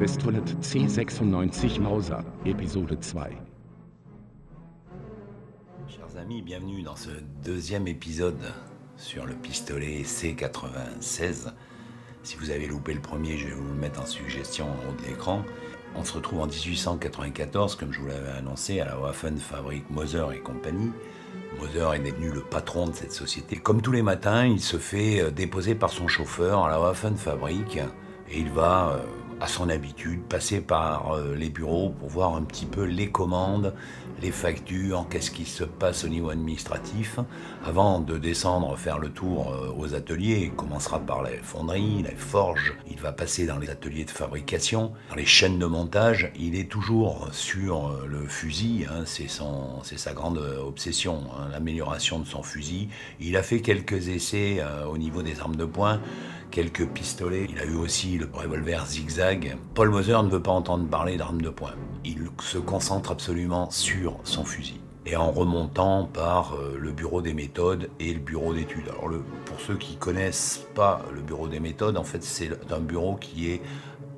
Pistolet C96 Mauser, Episode 2. Chers amis, bienvenue dans ce deuxième épisode sur le pistolet C96. Si vous avez loupé le premier, je vais vous le mettre en suggestion en haut de l'écran. On se retrouve en 1894, comme je vous l'avais annoncé, à la Waffenfabrik Moser et compagnie. Moser est devenu le patron de cette société. Comme tous les matins, il se fait déposer par son chauffeur à la Waffenfabrik et il va, à son habitude, passer par les bureaux pour voir un petit peu les commandes, les factures, qu'est-ce qui se passe au niveau administratif, avant de descendre faire le tour aux ateliers. Il commencera par les fonderies, les forges, il va passer dans les ateliers de fabrication, dans les chaînes de montage. Il est toujours sur le fusil, hein, c'est sa grande obsession, hein, l'amélioration de son fusil. Il a fait quelques essais au niveau des armes de poing, quelques pistolets. Il a eu aussi le revolver zigzag. Paul Moser ne veut pas entendre parler d'armes de poing. Il se concentre absolument sur son fusil. Et en remontant par le bureau des méthodes et le bureau d'études. Alors pour ceux qui connaissent pas le bureau des méthodes, en fait c'est un bureau qui est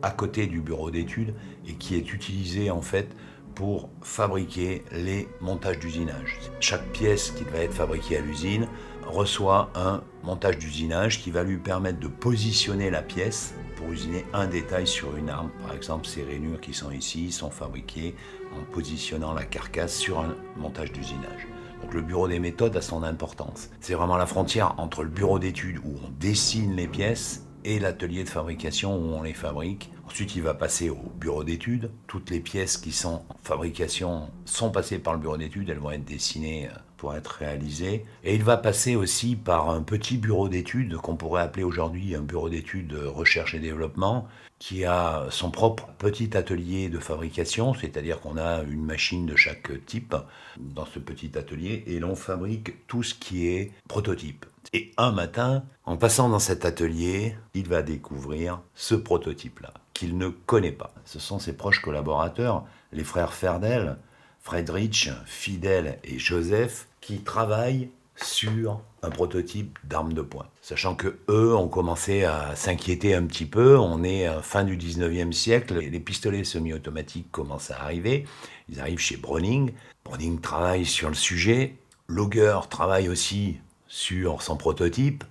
à côté du bureau d'études et qui est utilisé en fait pour fabriquer les montages d'usinage. Chaque pièce qui va être fabriquée à l'usine reçoit un montage d'usinage qui va lui permettre de positionner la pièce pour usiner un détail sur une arme. Par exemple, ces rainures qui sont ici sont fabriquées en positionnant la carcasse sur un montage d'usinage. Donc le bureau des méthodes a son importance. C'est vraiment la frontière entre le bureau d'études où on dessine les pièces et l'atelier de fabrication où on les fabrique. Ensuite, il va passer au bureau d'études. Toutes les pièces qui sont en fabrication sont passées par le bureau d'études. Elles vont être dessinées pour être réalisées. Et il va passer aussi par un petit bureau d'études qu'on pourrait appeler aujourd'hui un bureau d'études recherche et développement, qui a son propre petit atelier de fabrication, c'est-à-dire qu'on a une machine de chaque type dans ce petit atelier et l'on fabrique tout ce qui est prototype. Et un matin, en passant dans cet atelier, il va découvrir ce prototype-là, qu'il ne connaît pas. Ce sont ses proches collaborateurs, les frères Ferdel, Friedrich, Fidel et Joseph, qui travaillent sur un prototype d'arme de poing. Sachant que eux ont commencé à s'inquiéter un petit peu, on est à fin du 19e siècle, les pistolets semi-automatiques commencent à arriver, ils arrivent chez Browning. Browning travaille sur le sujet, Luger travaille aussi sur son prototype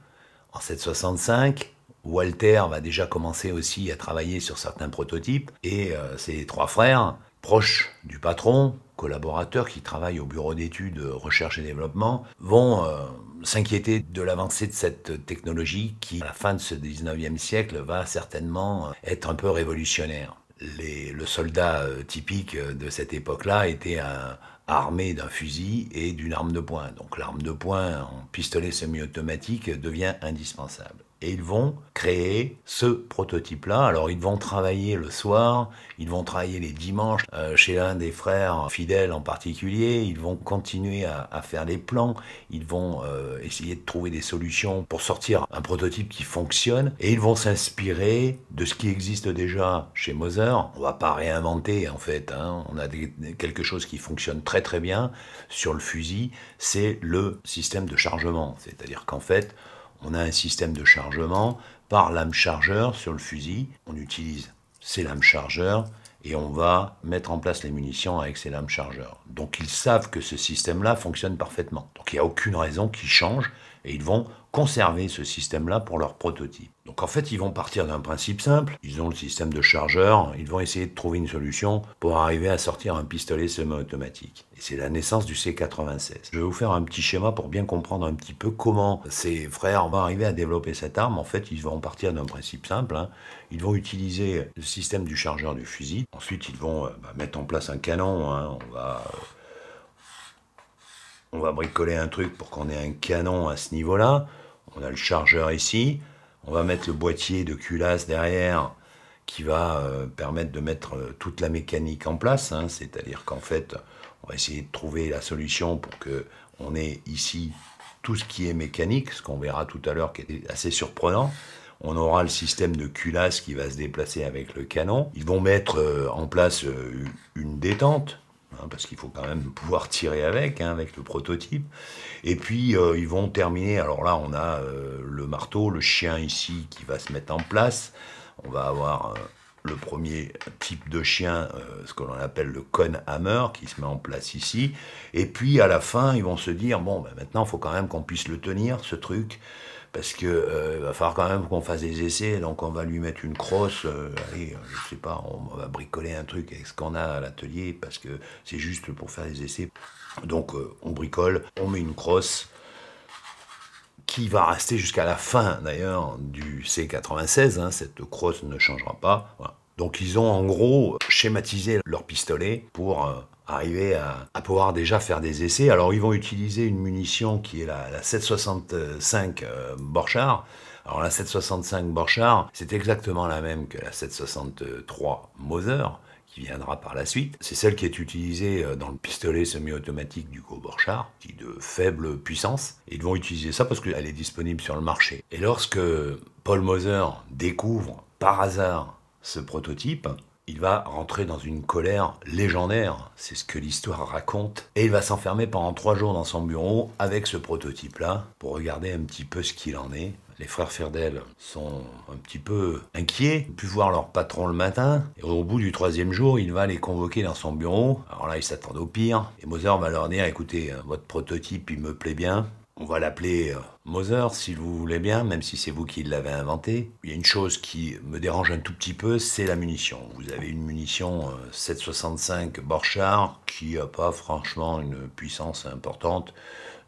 en 765. Walter va déjà commencer aussi à travailler sur certains prototypes et ces trois frères, proches du patron, collaborateurs qui travaillent au bureau d'études recherche et développement, vont s'inquiéter de l'avancée de cette technologie qui, à la fin de ce 19e siècle, va certainement être un peu révolutionnaire. Le soldat typique de cette époque-là était armé d'un fusil et d'une arme de poing. Donc l'arme de poing en pistolet semi-automatique devient indispensable. Et ils vont créer ce prototype-là. Alors ils vont travailler le soir, ils vont travailler les dimanches chez l'un des frères fidèles en particulier. Ils vont continuer à faire des plans, ils vont essayer de trouver des solutions pour sortir un prototype qui fonctionne. Et ils vont s'inspirer de ce qui existe déjà chez Moser. On va pas réinventer en fait, hein. On a quelque chose qui fonctionne très très bien sur le fusil, c'est le système de chargement. C'est-à-dire qu'en fait, on a un système de chargement par lame chargeur sur le fusil. On utilise ces lames chargeurs et on va mettre en place les munitions avec ces lames chargeurs. Donc ils savent que ce système-là fonctionne parfaitement. Donc il n'y a aucune raison qu'ils changent et ils vont conserver ce système-là pour leur prototype. Donc en fait, ils vont partir d'un principe simple. Ils ont le système de chargeur, ils vont essayer de trouver une solution pour arriver à sortir un pistolet semi-automatique. Et c'est la naissance du C96. Je vais vous faire un petit schéma pour bien comprendre un petit peu comment ces frères vont arriver à développer cette arme. En fait, ils vont partir d'un principe simple, hein. Ils vont utiliser le système du chargeur du fusil. Ensuite, ils vont mettre en place un canon, hein. On va bricoler un truc pour qu'on ait un canon à ce niveau-là. On a le chargeur ici. On va mettre le boîtier de culasse derrière qui va permettre de mettre toute la mécanique en place, hein. C'est-à-dire qu'en fait, on va essayer de trouver la solution pour qu'on ait ici tout ce qui est mécanique, ce qu'on verra tout à l'heure qui est assez surprenant. On aura le système de culasse qui va se déplacer avec le canon. Ils vont mettre en place une détente, hein, parce qu'il faut quand même pouvoir tirer avec le prototype. Et puis ils vont terminer, alors là on a le marteau, le chien ici qui va se mettre en place. On va avoir le premier type de chien, ce que l'on appelle le Con-Hammer, qui se met en place ici. Et puis à la fin, ils vont se dire, bon, ben maintenant, il faut quand même qu'on puisse le tenir, ce truc, parce que va falloir quand même qu'on fasse des essais, donc on va lui mettre une crosse, allez, je sais pas, on va bricoler un truc avec ce qu'on a à l'atelier, parce que c'est juste pour faire des essais. Donc on bricole, on met une crosse, qui va rester jusqu'à la fin d'ailleurs du C96, hein, cette crosse ne changera pas. Voilà. Donc ils ont en gros schématisé leur pistolet pour arriver à pouvoir déjà faire des essais. Alors ils vont utiliser une munition qui est la 7,65 Borchardt. Alors la 7,65 Borchardt, c'est exactement la même que la 7,63 Mauser, qui viendra par la suite. C'est celle qui est utilisée dans le pistolet semi-automatique du Borchardt, qui est de faible puissance. Ils vont utiliser ça parce qu'elle est disponible sur le marché. Et lorsque Paul Mauser découvre par hasard ce prototype, il va rentrer dans une colère légendaire, c'est ce que l'histoire raconte, et il va s'enfermer pendant 3 jours dans son bureau avec ce prototype-là pour regarder un petit peu ce qu'il en est. Les frères Ferdel sont un petit peu inquiets, ils ne peuvent voir leur patron le matin, et au bout du 3e jour, il va les convoquer dans son bureau. Alors là, ils s'attendent au pire, et Mauser va leur dire, écoutez, votre prototype, il me plaît bien, on va l'appeler Mauser, si vous voulez bien, même si c'est vous qui l'avez inventé. Il y a une chose qui me dérange un tout petit peu, c'est la munition. Vous avez une munition 7,65 Borchardt qui n'a pas franchement une puissance importante.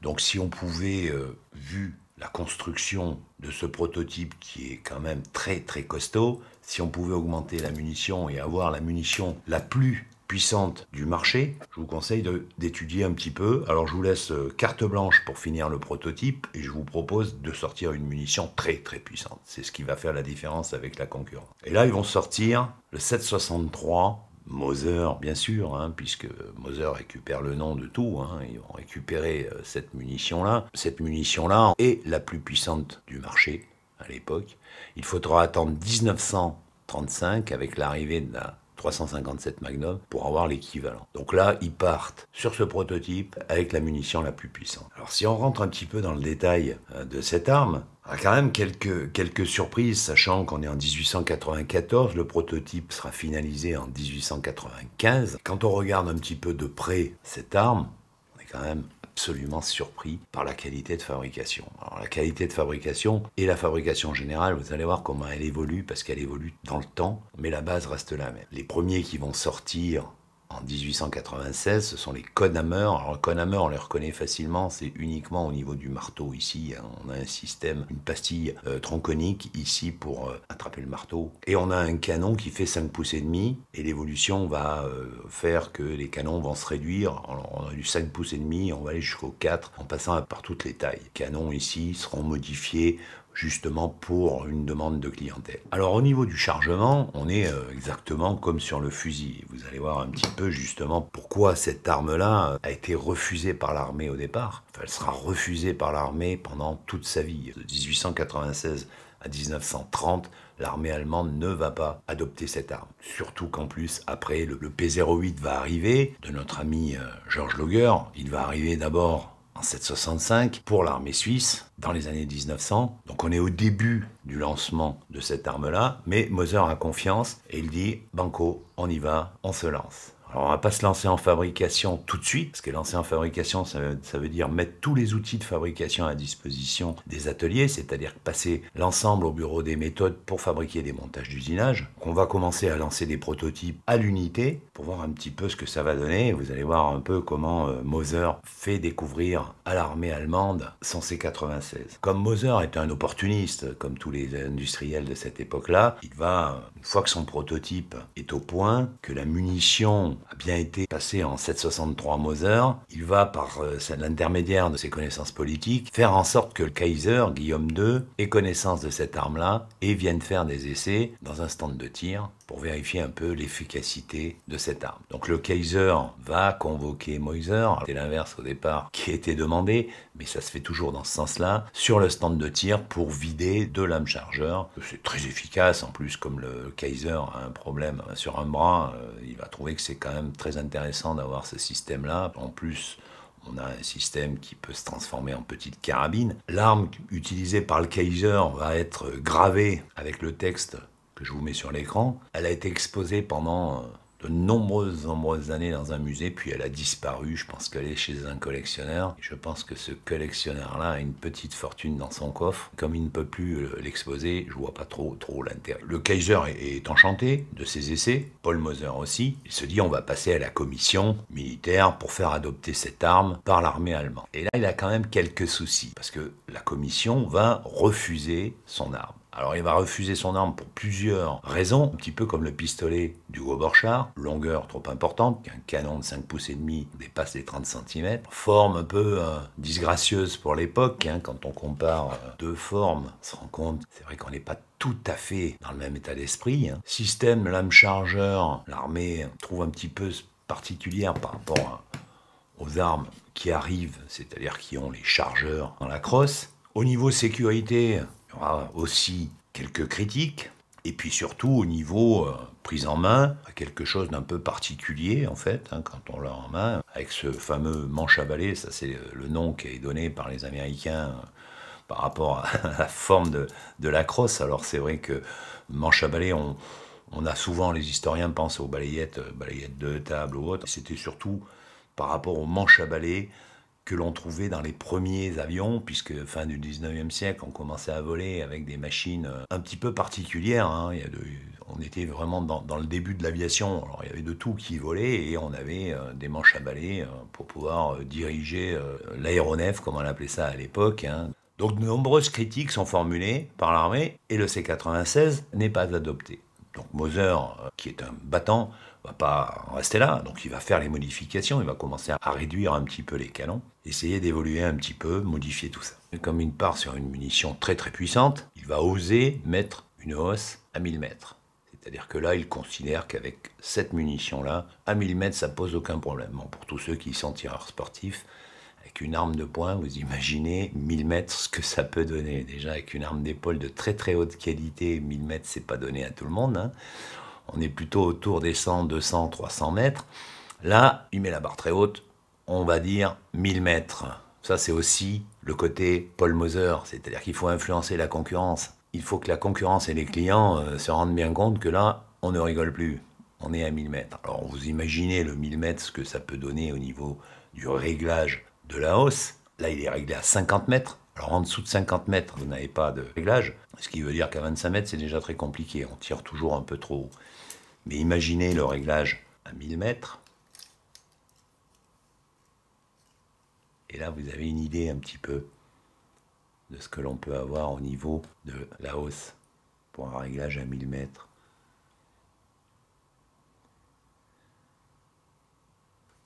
Donc si on pouvait, vu la construction de ce prototype qui est quand même très très costaud, si on pouvait augmenter la munition et avoir la munition la plus puissante du marché, je vous conseille d'étudier un petit peu. Alors je vous laisse carte blanche pour finir le prototype et je vous propose de sortir une munition très très puissante. C'est ce qui va faire la différence avec la concurrence. Et là ils vont sortir le 7,63 Mauser, bien sûr, hein, puisque Mauser récupère le nom de tout, hein, ils vont récupérer cette munition-là. Cette munition-là est la plus puissante du marché à l'époque. Il faudra attendre 1935 avec l'arrivée de la 357 Magnum pour avoir l'équivalent. Donc là, ils partent sur ce prototype avec la munition la plus puissante. Alors si on rentre un petit peu dans le détail de cette arme, il y a quand même quelques surprises, sachant qu'on est en 1894, le prototype sera finalisé en 1895. Quand on regarde un petit peu de près cette arme, on est quand même absolument surpris par la qualité de fabrication. Alors la qualité de fabrication et la fabrication générale, vous allez voir comment elle évolue, parce qu'elle évolue dans le temps, mais la base reste la même. Les premiers qui vont sortir en 1896, ce sont les Con-Hammer. Alors le Con-Hammer, on les reconnaît facilement, c'est uniquement au niveau du marteau ici. Hein. On a un système, une pastille tronconique ici pour attraper le marteau. Et on a un canon qui fait 5 pouces et demi. Et l'évolution va faire que les canons vont se réduire. Alors, on a du 5 pouces et demi, on va aller jusqu'au 4 en passant par toutes les tailles. Les canons ici seront modifiés justement pour une demande de clientèle. Alors au niveau du chargement, on est exactement comme sur le fusil. Vous allez voir un petit peu justement pourquoi cette arme-là a été refusée par l'armée au départ. Enfin, elle sera refusée par l'armée pendant toute sa vie. De 1896 à 1930, l'armée allemande ne va pas adopter cette arme. Surtout qu'en plus, après, le P-08 va arriver, de notre ami Georges Lauger. Il va arriver d'abord en 765 pour l'armée suisse dans les années 1900. Donc on est au début du lancement de cette arme-là, mais Mauser a confiance et il dit « Banco, on y va, on se lance ». Alors on ne va pas se lancer en fabrication tout de suite, parce que lancer en fabrication, ça veut dire mettre tous les outils de fabrication à disposition des ateliers, c'est-à-dire passer l'ensemble au bureau des méthodes pour fabriquer des montages d'usinage. On va commencer à lancer des prototypes à l'unité pour voir un petit peu ce que ça va donner. Vous allez voir un peu comment Mauser fait découvrir à l'armée allemande son C96. Comme Mauser est un opportuniste, comme tous les industriels de cette époque-là, il va, une fois que son prototype est au point, que la munition a bien été passé en 763 Mauser, il va, par l'intermédiaire de ses connaissances politiques, faire en sorte que le Kaiser, Guillaume II, ait connaissance de cette arme-là et vienne faire des essais dans un stand de tir pour vérifier un peu l'efficacité de cette arme. Donc le Kaiser va convoquer Mauser, c'est l'inverse au départ qui était demandé, mais ça se fait toujours dans ce sens-là, sur le stand de tir pour vider 2 lames chargeurs. C'est très efficace, en plus comme le Kaiser a un problème sur un bras, il va trouver que c'est quand même très intéressant d'avoir ce système-là. En plus, on a un système qui peut se transformer en petite carabine. L'arme utilisée par le Kaiser va être gravée avec le texte que je vous mets sur l'écran. Elle a été exposée pendant de nombreuses années dans un musée, puis elle a disparu. Je pense qu'elle est chez un collectionneur. Je pense que ce collectionneur-là a une petite fortune dans son coffre. Comme il ne peut plus l'exposer, je vois pas trop l'intérêt. Le Kaiser est enchanté de ses essais, Paul Moser aussi. Il se dit on va passer à la commission militaire pour faire adopter cette arme par l'armée allemande. Et là, il a quand même quelques soucis, parce que la commission va refuser son arme. Alors il va refuser son arme pour plusieurs raisons, un petit peu comme le pistolet du Borchardt, longueur trop importante, qu'un canon de 5 pouces et demi dépasse les 30 cm, forme un peu disgracieuse pour l'époque, hein, quand on compare deux formes, on se rend compte, c'est vrai qu'on n'est pas tout à fait dans le même état d'esprit. Hein. Système lame-chargeur, l'armée trouve un petit peu particulière par rapport aux armes qui arrivent, c'est-à-dire qui ont les chargeurs dans la crosse. Au niveau sécurité, il y aura aussi quelques critiques, et puis surtout au niveau prise en main, quelque chose d'un peu particulier en fait, hein, quand on l'a en main, avec ce fameux manche à balai, ça c'est le nom qui est donné par les Américains par rapport à la forme de la crosse. Alors c'est vrai que manche à balai, on a souvent, les historiens pensent aux balayettes de table ou autre, c'était surtout par rapport aux manches à balai que l'on trouvait dans les premiers avions, puisque fin du 19e siècle, on commençait à voler avec des machines un petit peu particulières. Hein. On était vraiment dans le début de l'aviation. Alors il y avait de tout qui volait et on avait des manches à balai pour pouvoir diriger l'aéronef, comme on appelait ça à l'époque. Hein. Donc de nombreuses critiques sont formulées par l'armée et le C-96 n'est pas adopté. Donc Moser, qui est un battant, va pas en rester là, donc il va faire les modifications, il va commencer à réduire un petit peu les canons, essayer d'évoluer un petit peu, modifier tout ça. Et comme il part sur une munition très puissante, il va oser mettre une hausse à 1000 mètres. C'est-à-dire que là, il considère qu'avec cette munition-là, à 1000 mètres, ça pose aucun problème. Bon, pour tous ceux qui sont tireurs sportifs, avec une arme de poing, vous imaginez 1000 mètres ce que ça peut donner. Déjà, avec une arme d'épaule de très haute qualité, 1000 mètres, c'est pas donné à tout le monde. Hein. On est plutôt autour des 100, 200, 300 mètres. Là, il met la barre très haute, on va dire 1000 mètres. Ça, c'est aussi le côté Paul Moser, c'est-à-dire qu'il faut influencer la concurrence. Il faut que la concurrence et les clients se rendent bien compte que là, on ne rigole plus. On est à 1000 mètres. Alors, vous imaginez le 1000 mètres, ce que ça peut donner au niveau du réglage de la hausse. Là, il est réglé à 50 mètres. Alors en dessous de 50 mètres, vous n'avez pas de réglage, ce qui veut dire qu'à 25 mètres, c'est déjà très compliqué. On tire toujours un peu trop haut. Mais imaginez le réglage à 1000 mètres. Et là, vous avez une idée un petit peu de ce que l'on peut avoir au niveau de la hausse pour un réglage à 1000 mètres.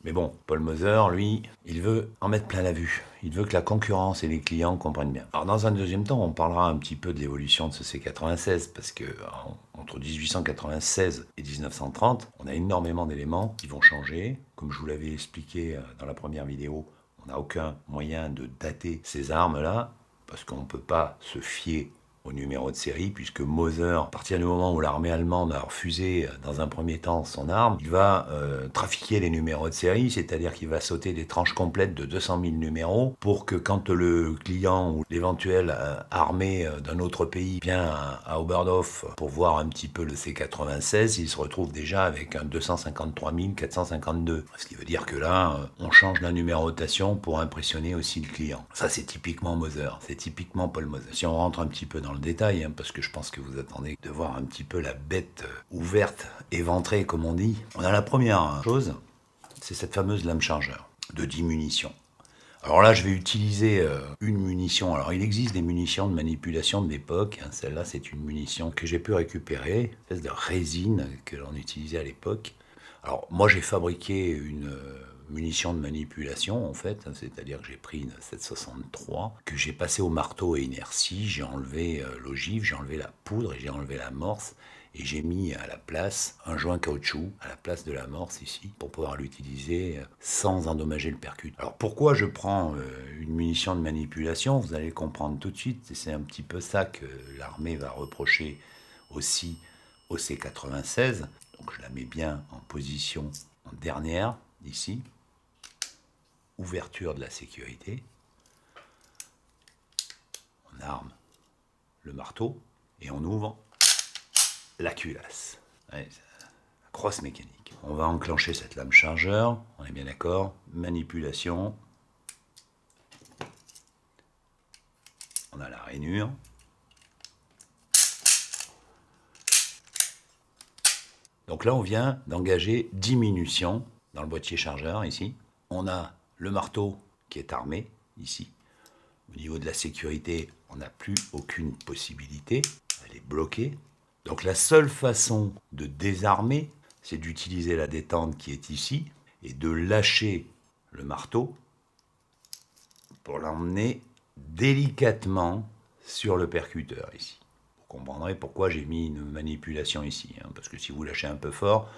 Mais bon, Paul Moser, lui, il veut en mettre plein la vue. Il veut que la concurrence et les clients comprennent bien. Alors dans un deuxième temps, on parlera un petit peu de l'évolution de ce C-96, parce que entre 1896 et 1930, on a énormément d'éléments qui vont changer. Comme je vous l'avais expliqué dans la première vidéo, on n'a aucun moyen de dater ces armes-là, parce qu'on ne peut pas se fier au numéro de série, puisque Moser, à partir du moment où l'armée allemande a refusé dans un premier temps son arme, il va trafiquer les numéros de série, c'est-à-dire qu'il va sauter des tranches complètes de 200 000 numéros pour que quand le client ou l'éventuel armée d'un autre pays vient à Oberndorf pour voir un petit peu le C-96, il se retrouve déjà avec un 253 452. Ce qui veut dire que là, on change la numérotation pour impressionner aussi le client. Ça, c'est typiquement Moser, c'est typiquement Paul Moser. Si on rentre un petit peu dans le détail, hein, parce que je pense que vous attendez de voir un petit peu la bête ouverte, éventrée comme on dit. On a la première chose, c'est cette fameuse lame chargeur de 10 munitions. Alors là, je vais utiliser une munition. Alors il existe des munitions de manipulation de l'époque. Hein. Celle-là, c'est une munition que j'ai pu récupérer, une espèce de résine que l'on utilisait à l'époque. Alors moi, j'ai fabriqué une munition de manipulation en fait, c'est-à-dire que j'ai pris une 763 que j'ai passé au marteau à inertie, j'ai enlevé l'ogive, j'ai enlevé la poudre et j'ai enlevé l'amorce et j'ai mis à la place un joint caoutchouc à la place de l'amorce ici pour pouvoir l'utiliser sans endommager le percute. Alors pourquoi je prends une munition de manipulation, vous allez le comprendre tout de suite, et c'est un petit peu ça que l'armée va reprocher aussi au C-96. Donc je la mets bien en position en dernière ici. Ouverture de la sécurité, on arme le marteau et on ouvre la culasse. Ouais, la crosse mécanique. On va enclencher cette lame chargeur, on est bien d'accord. Manipulation. On a la rainure. Donc là, on vient d'engager 10 munitions dans le boîtier chargeur, ici. On a le marteau qui est armé, ici. Au niveau de la sécurité, on n'a plus aucune possibilité. Elle est bloquée. Donc la seule façon de désarmer, c'est d'utiliser la détente qui est ici et de lâcher le marteau pour l'emmener délicatement sur le percuteur, ici. Vous comprendrez pourquoi j'ai mis une manipulation ici, hein, parce que si vous lâchez un peu fort,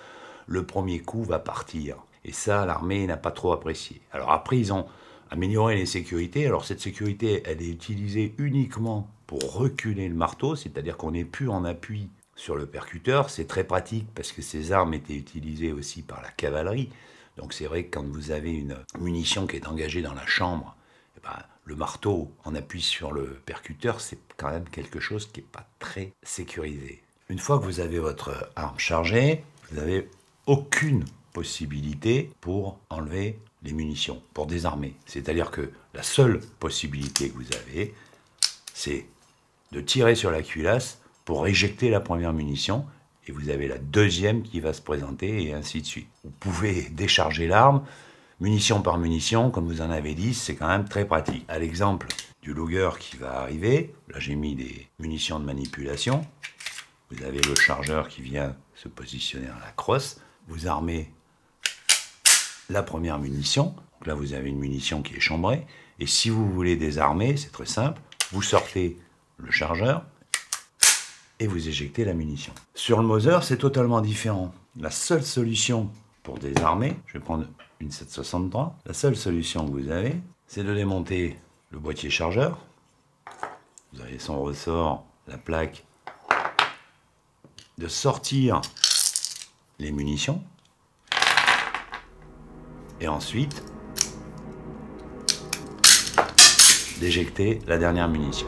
le premier coup va partir. Et ça, l'armée n'a pas trop apprécié. Alors après, ils ont amélioré les sécurités. Alors cette sécurité, elle est utilisée uniquement pour reculer le marteau, c'est-à-dire qu'on n'est plus en appui sur le percuteur. C'est très pratique parce que ces armes étaient utilisées aussi par la cavalerie. Donc c'est vrai que quand vous avez une munition qui est engagée dans la chambre, eh ben, le marteau en appui sur le percuteur, c'est quand même quelque chose qui n'est pas très sécurisé. Une fois que vous avez votre arme chargée, vous n'avez aucune possibilité pour enlever les munitions, pour désarmer. C'est-à-dire que la seule possibilité que vous avez, c'est de tirer sur la culasse pour éjecter la première munition, et vous avez la deuxième qui va se présenter, et ainsi de suite. Vous pouvez décharger l'arme, munition par munition, comme vous en avez dit, c'est quand même très pratique. À l'exemple du Luger qui va arriver, là j'ai mis des munitions de manipulation, vous avez le chargeur qui vient se positionner dans la crosse, vous armez la première munition, donc là vous avez une munition qui est chambrée, et si vous voulez désarmer, c'est très simple, vous sortez le chargeur, et vous éjectez la munition. Sur le Mauser, c'est totalement différent. La seule solution pour désarmer, je vais prendre une 763, la seule solution que vous avez, c'est de démonter le boîtier chargeur. Vous avez son ressort, la plaque, de sortir les munitions, et ensuite d'éjecter la dernière munition.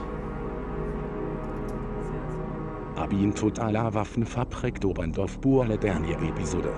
Abin Totaler Waffenfabrik Dobendorf Bourle dernière épisode.